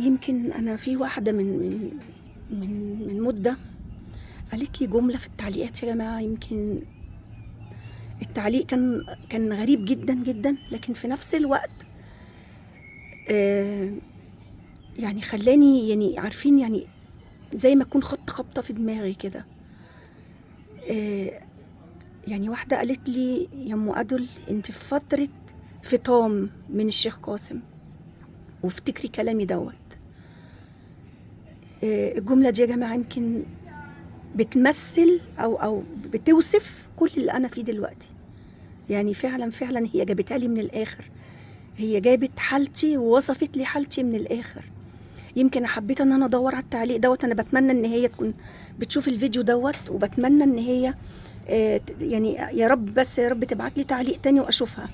يمكن أنا في واحدة من مدة قالت لي جملة في التعليقات يا جماعة. يمكن التعليق كان غريب جدا جدا، لكن في نفس الوقت آه، يعني خلاني، يعني عارفين، يعني زي ما أكون خدت خبطة في دماغي كده. آه، يعني واحدة قالت لي يا أم أدل، أنت في فترة فطام من الشيخ قاسم، وافتكري كلامي دوت. الجملة دي يا جماعة يمكن بتمثل أو بتوصف كل اللي أنا فيه دلوقتي. يعني فعلا فعلا هي جابتها لي من الآخر، هي جابت حالتي ووصفت لي حالتي من الآخر. يمكن حبيت ان انا ادور على التعليق دوت. انا بتمنى ان هي تكون بتشوف الفيديو دوت، وبتمنى ان هي يعني يا رب، بس يا رب تبعت لي تعليق تاني واشوفها،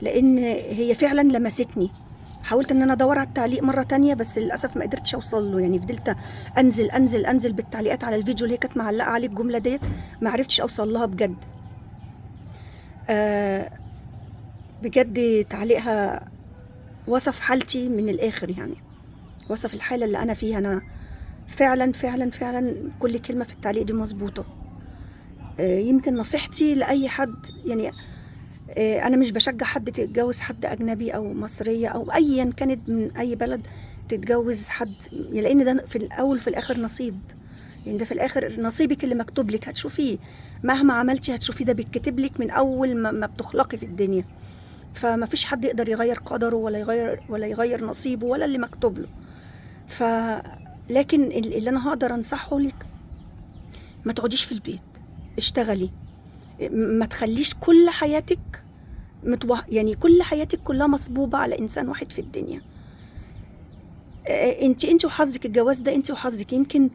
لان هي فعلا لمستني. حاولت ان انا ادور على التعليق مره تانية، بس للاسف ما قدرتش اوصل له. يعني فضلت انزل انزل انزل بالتعليقات على الفيديو اللي هي كانت معلقه عليه الجمله ديت، ما عرفتش اوصل لها بجد. آه، بجد تعليقها وصف حالتي من الاخر، يعني وصف الحاله اللي انا فيها. انا فعلا فعلا فعلا كل كلمه في التعليق دي مظبوطه. يمكن نصيحتي لاي حد، يعني انا مش بشجع حد تتجوز حد اجنبي او مصريه او ايا كانت من اي بلد تتجوز حد، لان ده في الاول في الاخر نصيب. يعني ده في الاخر نصيبك اللي مكتوب لك، هتشوفيه مهما عملتي، هتشوفيه ده بيتكتب لك من اول ما بتخلقي في الدنيا. فما فيش حد يقدر يغير قدره ولا يغير نصيبه ولا اللي مكتوب له. ف لكن اللي انا هقدر انصحه لك، ما تقعديش في البيت، اشتغلي. ما تخليش كل حياتك يعني كل حياتك كلها مصبوبة على إنسان واحد في الدنيا. انت وحظك، الجواز ده انت وحظك. يمكن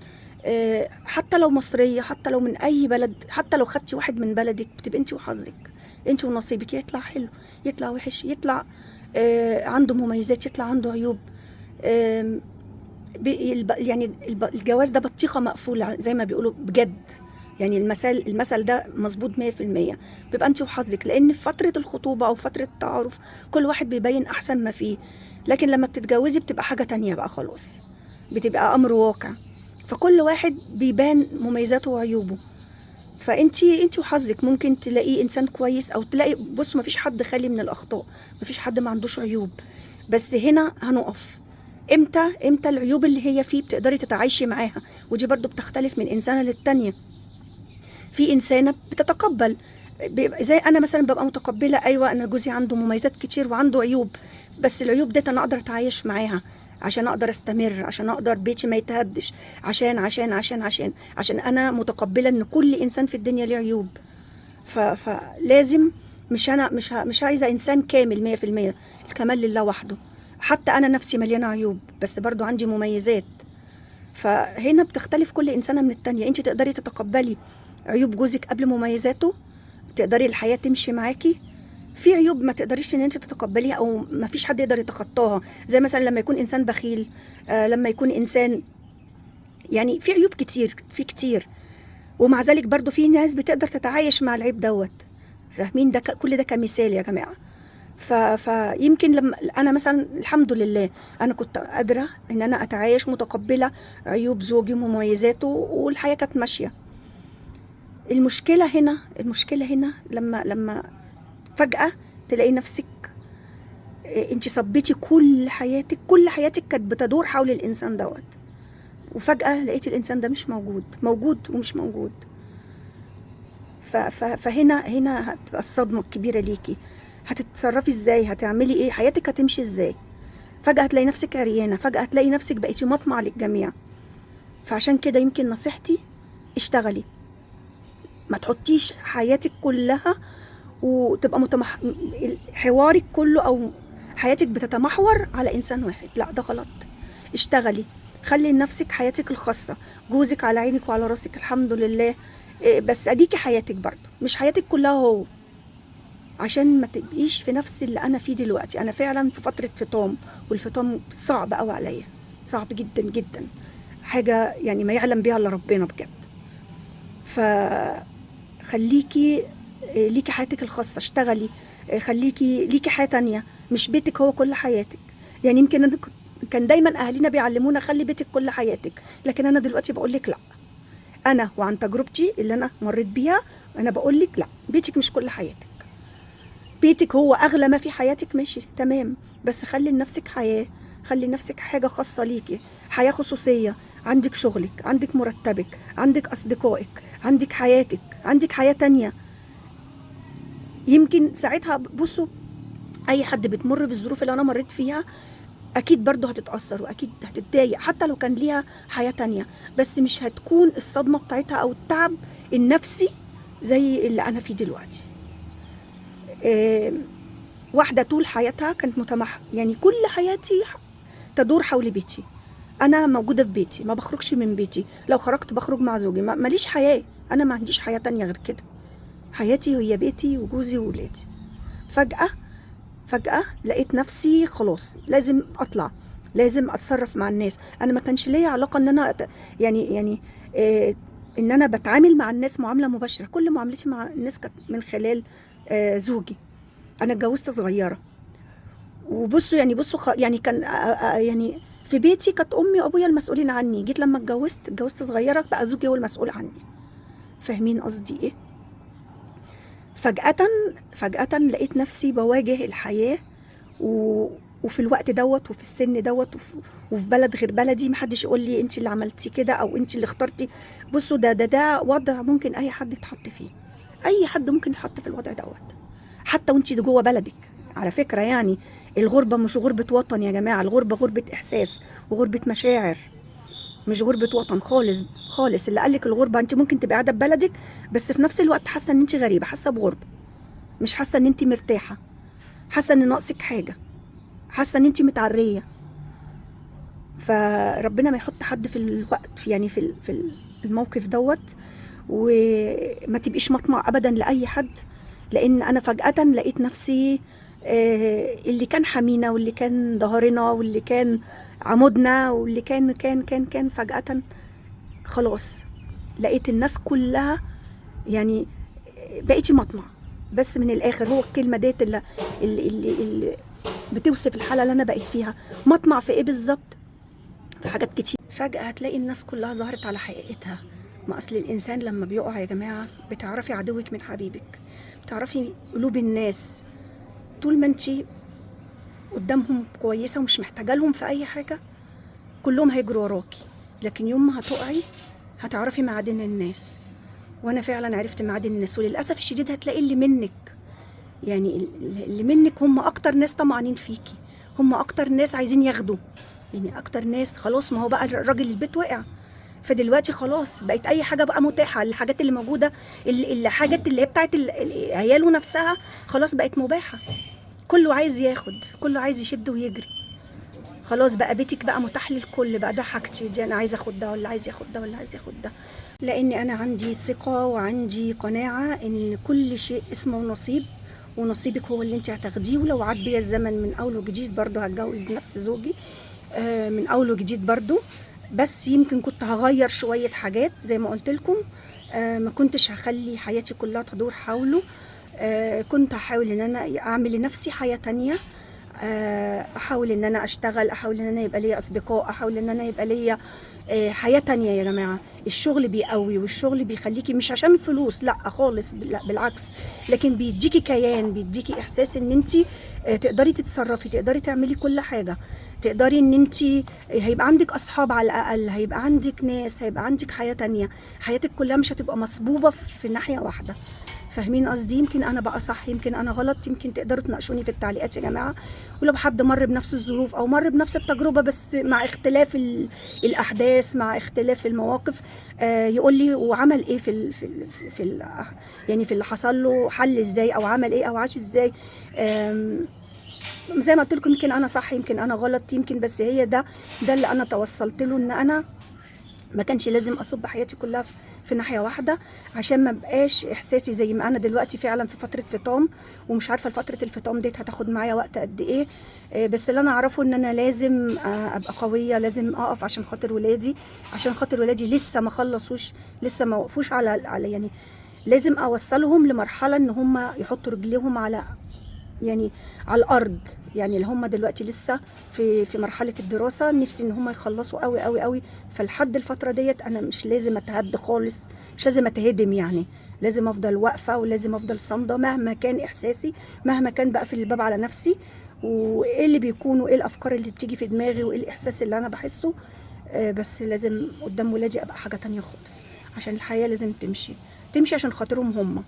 حتى لو مصرية، حتى لو من أي بلد، حتى لو خدتي واحد من بلدك، بتبقى انت وحظك، انت ونصيبك. يطلع حلو، يطلع وحش، يطلع عنده مميزات، يطلع عنده عيوب. آم، يعني الجواز ده بطيخة مقفولة زي ما بيقولوا بجد. يعني المثل ده مظبوط 100%. بيبقى انت وحظك، لان في فترة الخطوبة او فترة التعارف كل واحد بيبين احسن ما فيه، لكن لما بتتجوزي بتبقى حاجة تانية بقى خلاص، بتبقى امر واقع. فكل واحد بيبان مميزاته وعيوبه. فانت وحظك ممكن تلاقيه انسان كويس، او تلاقي، بص، مفيش حد خالي من الاخطاء، مفيش حد ما عندوش عيوب. بس هنا هنقف. امتى العيوب اللي هي فيه بتقدري تتعايشي معاها؟ ودي برضو بتختلف من انسانه للتانيه. في انسانه بتتقبل، زي انا مثلا ببقى متقبله، ايوه انا جوزي عنده مميزات كتير وعنده عيوب، بس العيوب ديت انا اقدر اتعايش معاها عشان اقدر استمر، عشان اقدر بيتي ما يتهدش، عشان انا متقبله ان كل انسان في الدنيا ليه عيوب. فلازم، مش انا مش عايزه انسان كامل 100%. الكمال لله وحده. حتى انا نفسي مليانه عيوب، بس برضو عندي مميزات. فهنا بتختلف كل انسانه من التانية. انت تقدري تتقبلي عيوب جوزك قبل مميزاته، تقدري الحياه تمشي معاكي. في عيوب ما تقدريش ان انت تتقبليها، او ما فيش حد يقدر يتخطاها، زي مثلا لما يكون انسان بخيل، لما يكون انسان، يعني في عيوب كتير، في كتير. ومع ذلك برضو في ناس بتقدر تتعايش مع العيب دوت. فاهمين؟ ده كل ده كمثال يا جماعه. فيمكن لما انا مثلا الحمد لله انا كنت قادره ان انا اتعايش متقبله عيوب زوجي ومميزاته، والحياه كانت ماشيه. المشكله هنا لما فجاه تلاقي نفسك انت صبيتي كل حياتك كانت بتدور حول الانسان دوت، وفجاه لقيتي الانسان ده مش موجود ومش موجود. فهنا هتبقى الصدمه الكبيره ليكي. هتتصرفي ازاي؟ هتعملي ايه؟ حياتك هتمشي ازاي؟ فجأة هتلاقي نفسك عريانة، فجأة هتلاقي نفسك بقيتي مطمع للجميع. فعشان كده يمكن نصيحتي، اشتغلي. ما تحطيش حياتك كلها وتبقى حوارك كله او حياتك بتتمحور على انسان واحد. لا، ده غلط. اشتغلي، خلي لنفسك حياتك الخاصة. جوزك على عينك وعلى راسك الحمد لله، بس اديكي حياتك برضو، مش حياتك كلها هو، عشان ما تبقيش في نفس اللي انا فيه دلوقتي. انا فعلا في فترة فطام، والفطام صعب قوي عليا، صعب جدا جدا، حاجة يعني ما يعلم بيها الا ربنا بجد. فخليكي ليكي حياتك الخاصة، اشتغلي، خليكي ليكي حياة تانية، مش بيتك هو كل حياتك. يعني يمكن انا كان دايما اهالينا بيعلمونا خلي بيتك كل حياتك، لكن انا دلوقتي بقول لك لا. انا وعن تجربتي اللي انا مريت بيها انا بقول لك لا، بيتك مش كل حياتك. بيتك هو اغلى ما في حياتك، ماشي تمام، بس خلي لنفسك حياه، خلي لنفسك حاجه خاصه ليكي، حياه خصوصيه، عندك شغلك، عندك مرتبك، عندك اصدقائك، عندك حياتك، عندك حياه تانية. يمكن ساعتها بصوا، اي حد بتمر بالظروف اللي انا مريت فيها اكيد برضه هتتاثر واكيد هتتضايق، حتى لو كان ليها حياه تانية، بس مش هتكون الصدمه بتاعتها او التعب النفسي زي اللي انا فيه دلوقتي. إيه، واحده طول حياتها كانت يعني كل حياتي تدور حول بيتي. انا موجوده في بيتي، ما بخرجش من بيتي، لو خرجت بخرج مع زوجي، ماليش حياه، انا ما عنديش حياه تانية غير كده. حياتي هي بيتي وجوزي وولادي. فجأة لقيت نفسي خلاص لازم اطلع، لازم اتصرف مع الناس. انا ما كانش ليا علاقه ان انا يعني ان انا بتعامل مع الناس معامله مباشره، كل معاملتي مع الناس كانت من خلال زوجي. انا اتجوزت صغيره، وبصوا يعني يعني كان يعني في بيتي كانت امي وابويا المسؤولين عني، جيت لما اتجوزت صغيره بقى زوجي هو المسؤول عني. فاهمين قصدي ايه؟ فجأة فجأة لقيت نفسي بواجه الحياة و... وفي الوقت دوت وفي السن دوت وفي بلد غير بلدي، محدش يقول لي انت اللي عملتي كده او انت اللي اخترتي. بصوا ده وضع ممكن اي حد يتحط فيه، اي حد ممكن يتحط في الوضع دوت، حتى وانت جوه بلدك. على فكرة يعني الغربة مش غربة وطن يا جماعة، الغربة غربة احساس وغربة مشاعر، مش غربة وطن خالص خالص. اللي قالك الغربة انت ممكن تبقى قاعدة في بلدك بس في نفس الوقت حاسة ان انت غريبة، حاسة بغربة، مش حاسة ان انت مرتاحة، حاسة ان ناقصك حاجة، حاسة ان انت متعرية. فربنا ما يحط حد في الوقت يعني في الموقف دوت، وما تبقيش مطمع ابدا لاي حد. لان انا فجأة لقيت نفسي اللي كان حمينا واللي كان ظهرنا واللي كان عمودنا واللي كان فجأة خلاص لقيت الناس كلها يعني بقيتي مطمع. بس من الاخر هو الكلمه ديت اللي بتوصف الحاله اللي انا بقيت فيها. مطمع في ايه بالظبط؟ في حاجات كتير. فجاه هتلاقي الناس كلها ظهرت على حقيقتها. ما اصل الانسان لما بيقع يا جماعه بتعرفي عدوك من حبيبك، بتعرفي قلوب الناس. طول ما انت قدامهم كويسه ومش محتاجه لهم في اي حاجه كلهم هيجروا وراكي، لكن يوم ما هتقعي هتعرفي معادن الناس. وانا فعلا عرفت معادن الناس، وللاسف الشديد هتلاقي اللي منك يعني اللي منك هم اكتر ناس طمعانين فيكي، هم اكتر ناس عايزين ياخدوا، يعني اكتر ناس خلاص. ما هو بقى الراجل البيت وقع، فدلوقتي خلاص بقت اي حاجه بقى متاحه. الحاجات اللي موجوده الحاجات اللي هي بتاعت عياله نفسها خلاص بقت مباحه، كله عايز ياخد، كله عايز يشد ويجري. خلاص بقى بيتك بقى متاح للكل، بقى ده حاجتي دي، انا عايز اخد ده ولا عايز ياخد ده ولا عايز ياخد ده. لاني انا عندي ثقه وعندي قناعه ان كل شيء اسمه نصيب، ونصيبك هو اللي انت هتاخديه. ولو عاد بيا الزمن من اول وجديد برضه هتجوز نفس زوجي من اول وجديد برضه، بس يمكن كنت هغير شويه حاجات زي ما قلت لكم. ما كنتش هخلي حياتي كلها تدور حوله. كنت هحاول ان انا اعمل لنفسي حياه تانية، احاول ان انا اشتغل، احاول ان انا يبقى ليا اصدقاء، احاول ان انا يبقى ليا حياة تانية. يا جماعة الشغل بيقوي والشغل بيخليكي مش عشان الفلوس، لا خالص، لا بالعكس، لكن بيديكي كيان، بيديكي احساس ان انت تقدري تتصرفي، تقدري تعملي كل حاجة، تقدري ان انت هيبقى عندك اصحاب على الاقل، هيبقى عندك ناس، هيبقى عندك حياة تانية، حياتك كلها مش هتبقى مصبوبة في ناحية واحدة. فاهمين قصدي؟ يمكن انا بقى صح، يمكن انا غلط، يمكن تقدروا تناقشوني في التعليقات يا جماعه. ولو حد مر بنفس الظروف او مر بنفس التجربه بس مع اختلاف الاحداث، مع اختلاف المواقف، يقول لي وعمل ايه يعني في اللي حصل له، حل ازاي او عمل ايه او عاش ازاي. زي ما قلت لكم يمكن انا صح، يمكن انا غلط، يمكن بس هي ده اللي انا توصلت له، ان انا ما كانش لازم اصب حياتي كلها في ناحيه واحده، عشان ما بقاش احساسي زي ما انا دلوقتي فعلا في فتره فطام، ومش عارفه فتره الفطام ديت هتاخد معايا وقت قد ايه. بس اللي انا اعرفه ان انا لازم ابقى قويه، لازم اقف عشان خاطر ولادي، عشان خاطر ولادي لسه ما خلصوش، لسه ما وقفوش على يعني لازم اوصلهم لمرحله ان هم يحطوا رجليهم على يعني على الارض، يعني اللي هم دلوقتي لسه في مرحله الدراسه، نفسي ان هم يخلصوا قوي قوي قوي. فلحد الفتره ديت انا مش لازم اتهد خالص، مش لازم اتهدم يعني، لازم افضل واقفه ولازم افضل صامده مهما كان احساسي، مهما كان بقفل الباب على نفسي، وايه اللي بيكون وايه الافكار اللي بتيجي في دماغي وايه الاحساس اللي انا بحسه. بس لازم قدام ولادي ابقى حاجه تانية خالص، عشان الحياه لازم تمشي عشان خاطرهم هم.